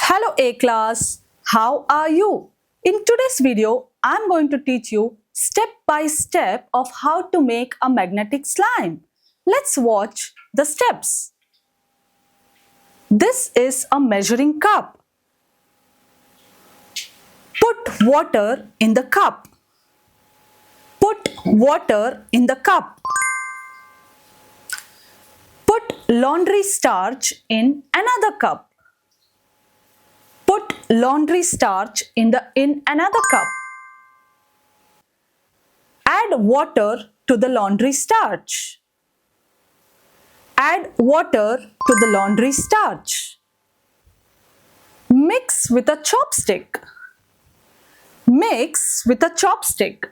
Hello A class, how are you? In today's video, I'm going to teach you step by step of how to make a magnetic slime. Let's watch the steps. This is a measuring cup. Put water in the cup. Put water in the cup. Put laundry starch in another cup. Put laundry starch in another cup. Add water to the laundry starch. Add water to the laundry starch. Mix with a chopstick. Mix with a chopstick.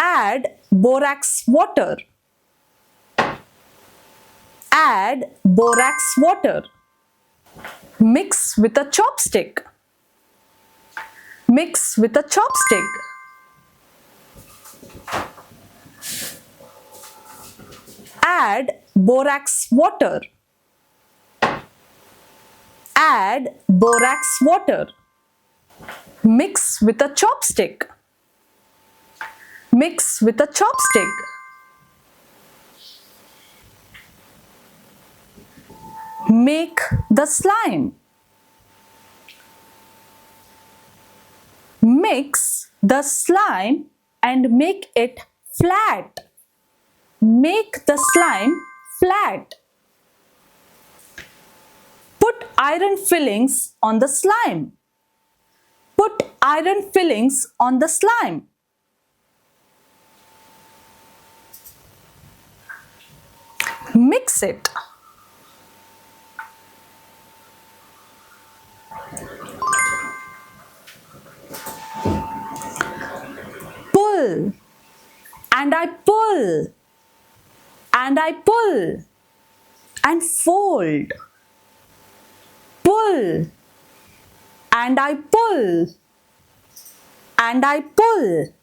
Add borax water. Add borax water. Mix with a chopstick. Mix with a chopstick. Add borax water. Add borax water. Mix with a chopstick. Mix with a chopstick. Make the slime. Mix the slime and make it flat. Make the slime flat. Put iron fillings on the slime. Put iron fillings on the slime. Mix it. Pull, and I pull, and I pull, and fold. Pull, and I pull, and I pull,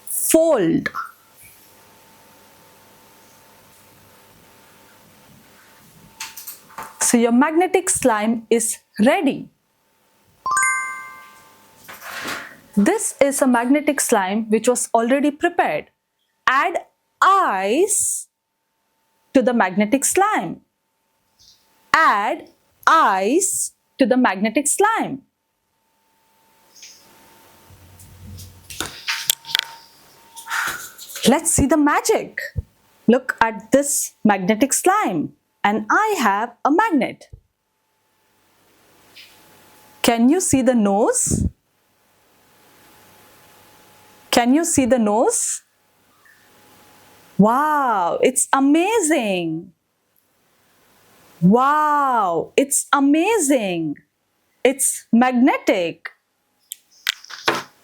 fold. So your magnetic slime is ready. This is a magnetic slime which was already prepared. Add ice to the magnetic slime. Add ice to the magnetic slime. Let's see the magic. Look at this magnetic slime. And I have a magnet. Can you see the nose? Can you see the nose? Wow, it's amazing. Wow, it's amazing. It's magnetic.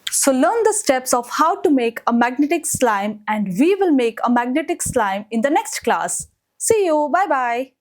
So learn the steps of how to make a magnetic slime, and we will make a magnetic slime in the next class. See you. Bye-bye.